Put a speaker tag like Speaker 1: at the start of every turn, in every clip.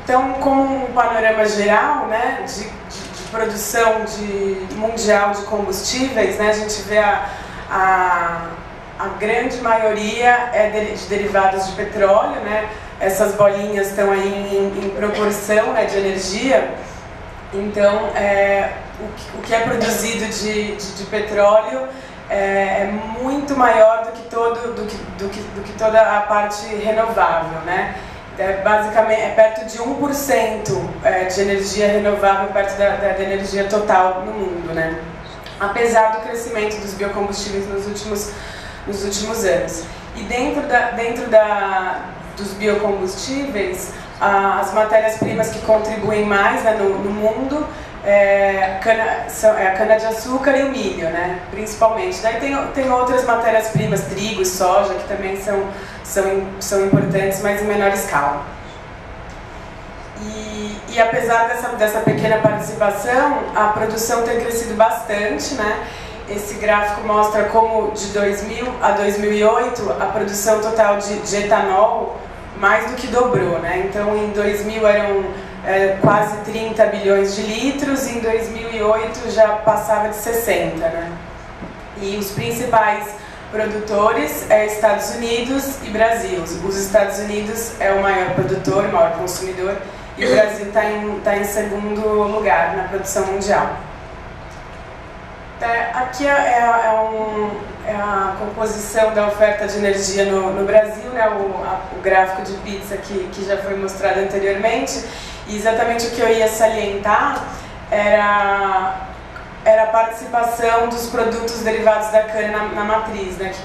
Speaker 1: Então, como um panorama geral, né, de produção mundial de combustíveis, né, a gente vê a grande maioria de derivados de petróleo, né, essas bolinhas estão aí em proporção, né, de energia. Então, o que é produzido de petróleo é muito maior do que toda a parte renovável, né? Basicamente, é perto de 1% de energia renovável perto da energia total no mundo, né? Apesar do crescimento dos biocombustíveis nos últimos anos. E dentro dos biocombustíveis, as matérias-primas que contribuem mais, né, no mundo a cana-de-açúcar e o milho, né, principalmente. Daí tem outras matérias-primas, trigo e soja, que também são importantes, mas em menor escala. E apesar dessa pequena participação, a produção tem crescido bastante, né? Esse gráfico mostra como de 2000 a 2008 a produção total de etanol mais do que dobrou, né? Então, em 2000 eram quase 30 bilhões de litros, e em 2008 já passava de 60, né? E os principais produtores Estados Unidos e Brasil. Os Estados Unidos é o maior produtor, o maior consumidor, e o Brasil está em segundo lugar na produção mundial. Aqui é a composição da oferta de energia no Brasil, né, o gráfico de pizza que já foi mostrado anteriormente. E exatamente o que eu ia salientar era a participação dos produtos derivados da cana na matriz, né, que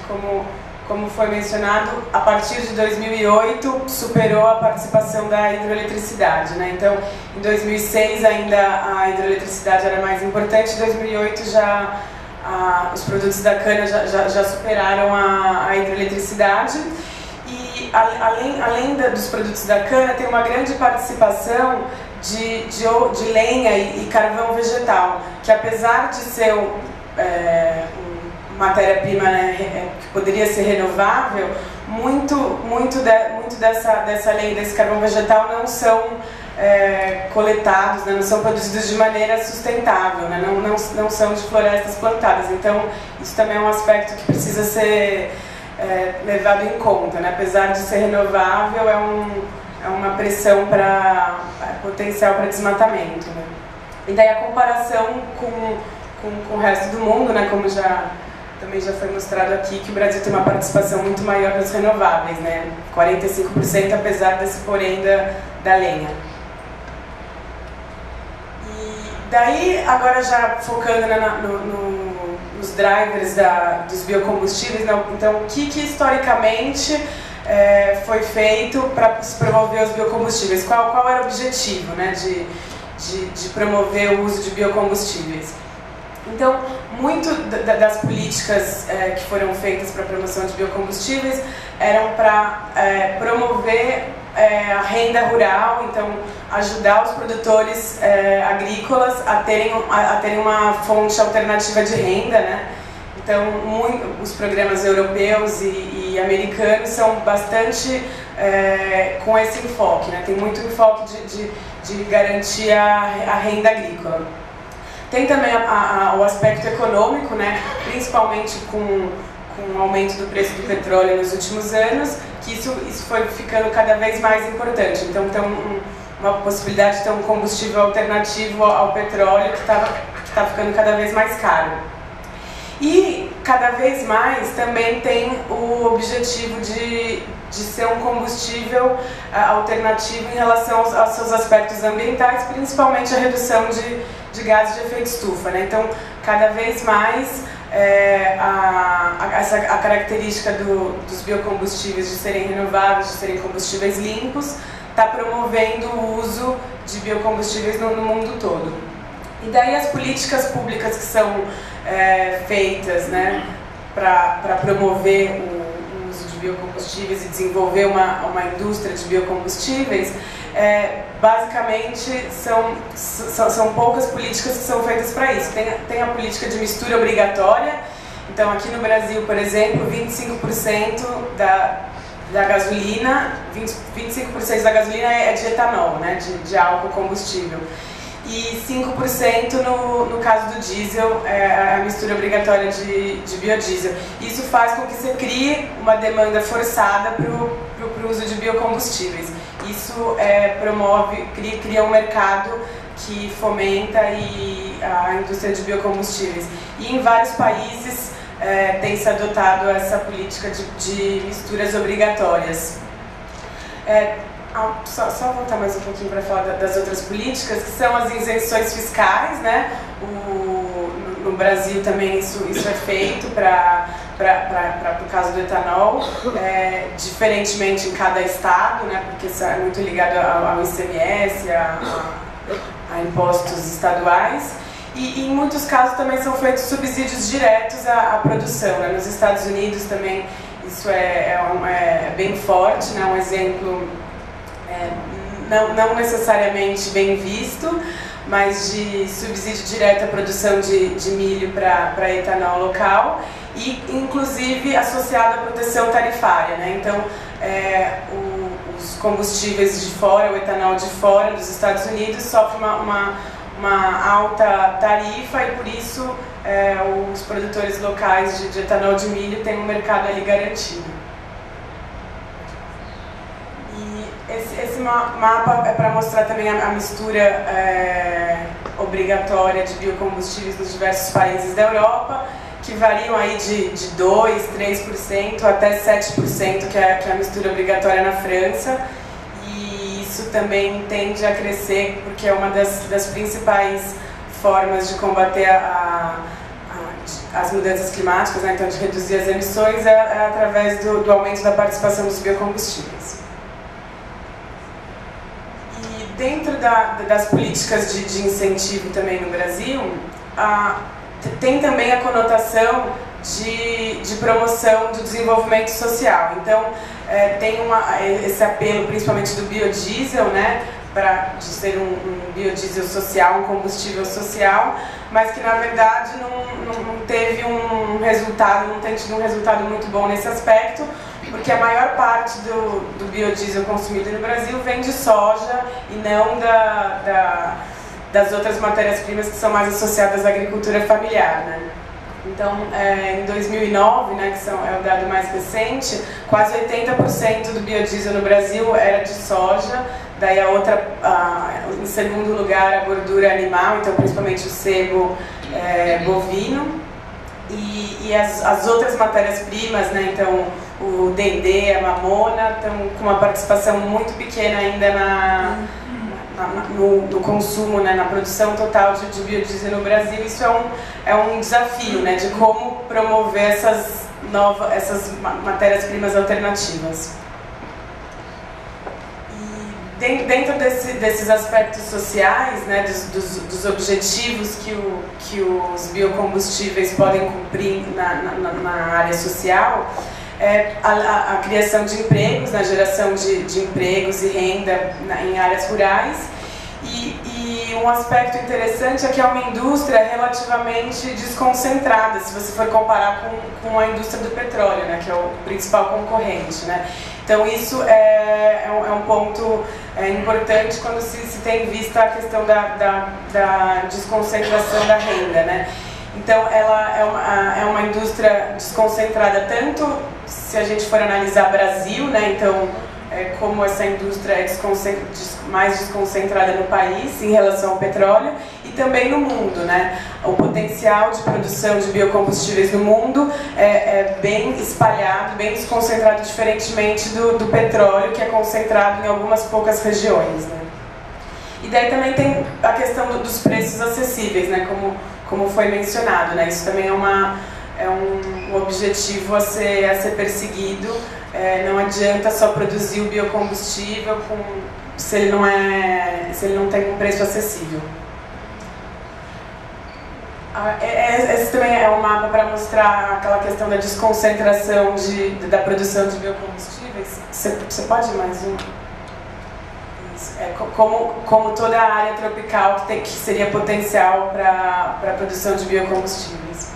Speaker 1: como foi mencionado, a partir de 2008 superou a participação da hidroeletricidade, né? Então, em 2006 ainda a hidroeletricidade era mais importante, em 2008 os produtos da cana já superaram a hidroeletricidade. E além dos produtos da cana, tem uma grande participação de lenha e carvão vegetal, que apesar de ser matéria-prima, né, que poderia ser renovável, muito dessa lenha, desse carvão vegetal não são coletados, né, não são produzidos de maneira sustentável, né, não são de florestas plantadas. Então, isso também é um aspecto que precisa ser levado em conta, né? Apesar de ser renovável, é uma pressão potencial para desmatamento, né? E daí a comparação com o resto do mundo, né? Como também já foi mostrado aqui, que o Brasil tem uma participação muito maior nas renováveis, né? 45%, apesar desse porém da lenha. E daí, agora já focando, né, nos drivers dos biocombustíveis, né? Então, o que historicamente foi feito para se promover os biocombustíveis? Qual era o objetivo, né, de promover o uso de biocombustíveis? Então, muito das políticas que foram feitas para a promoção de biocombustíveis eram para promover a renda rural, então ajudar os produtores agrícolas a terem uma fonte alternativa de renda, né? Então, os programas europeus e americanos são bastante com esse enfoque, né? Tem muito enfoque de garantir a renda agrícola. Tem também o aspecto econômico, né? Principalmente com o aumento do preço do petróleo nos últimos anos, que isso foi ficando cada vez mais importante. Então, tem uma possibilidade de ter um combustível alternativo ao petróleo que está ficando cada vez mais caro. E, cada vez mais, também tem o objetivo de ser um combustível alternativo em relação aos seus aspectos ambientais, principalmente a redução de gases de efeito estufa, né? Então, cada vez mais a característica dos biocombustíveis de serem renováveis, de serem combustíveis limpos, está promovendo o uso de biocombustíveis no mundo todo. E daí as políticas públicas que são feitas, né, para promover o uso de biocombustíveis e desenvolver uma indústria de biocombustíveis, basicamente são poucas políticas que são feitas para isso. Tem a política de mistura obrigatória. Então, aqui no Brasil, por exemplo, 25% da gasolina, 25% da gasolina é de etanol, né, de álcool combustível. E 5% no caso do diesel, é a mistura obrigatória de biodiesel. Isso faz com que você crie uma demanda forçada para o uso de biocombustíveis. Isso cria um mercado que fomenta a indústria de biocombustíveis. E em vários países tem se adotado essa política de misturas obrigatórias. Só voltar mais um pouquinho para falar das outras políticas, que são as isenções fiscais, né? No Brasil também isso é feito para o caso do etanol, diferentemente em cada estado, né? Porque isso é muito ligado ao ICMS, a impostos estaduais. E em muitos casos também são feitos subsídios diretos à produção, né? Nos Estados Unidos também isso é bem forte, né? Um exemplo não necessariamente bem visto, mas de subsídio direto à produção de milho para etanol local e inclusive associado à proteção tarifária, né? Então os combustíveis de fora, o etanol de fora dos Estados Unidos sofre uma alta tarifa e por isso os produtores locais de etanol de milho têm um mercado ali garantido. Esse mapa é para mostrar também a mistura obrigatória de biocombustíveis nos diversos países da Europa, que variam aí de 2%, 3% até 7%, que é a mistura obrigatória na França. E isso também tende a crescer, porque é uma das principais formas de combater as mudanças climáticas, né? Então de reduzir as emissões através do aumento da participação dos biocombustíveis. Dentro das políticas de incentivo também no Brasil, tem também a conotação de promoção do desenvolvimento social. Então, tem esse apelo principalmente do biodiesel, né, de ser um biodiesel social, um combustível social, mas que na verdade não teve não tem tido um resultado muito bom nesse aspecto, porque a maior parte do biodiesel consumido no Brasil vem de soja e não das outras matérias-primas que são mais associadas à agricultura familiar, né? Então, em 2009, né, que é o dado mais recente, quase 80% do biodiesel no Brasil era de soja, daí em segundo lugar, a gordura animal, então principalmente o sebo bovino, e as outras matérias-primas, né, então o dendê, a mamona, estão com uma participação muito pequena ainda no consumo, né, na produção total de biodiesel no Brasil. Isso é um desafio, né, de como promover essas matérias-primas alternativas. E dentro desses aspectos sociais, né, dos objetivos que os biocombustíveis podem cumprir na área social, a criação de empregos, na geração de empregos e renda em áreas rurais, e um aspecto interessante é que é uma indústria relativamente desconcentrada, se você for comparar com a indústria do petróleo, né, que é o principal concorrente, né? Então isso é um ponto importante quando se tem em vista a questão da desconcentração da renda, né? Então ela é uma indústria desconcentrada tanto se a gente for analisar Brasil, né? Então como essa indústria é mais desconcentrada no país em relação ao petróleo e também no mundo, né? O potencial de produção de biocombustíveis no mundo é bem espalhado, bem desconcentrado, diferentemente do petróleo, que é concentrado em algumas poucas regiões, né? E daí também tem a questão dos preços acessíveis, né? Como foi mencionado, né? Isso também é um objetivo a ser perseguido. Não adianta só produzir o biocombustível se ele não tem um preço acessível. Esse também é um mapa para mostrar aquela questão da desconcentração da produção de biocombustíveis. Você pode ir mais um? Como toda a área tropical que seria potencial para a produção de biocombustíveis.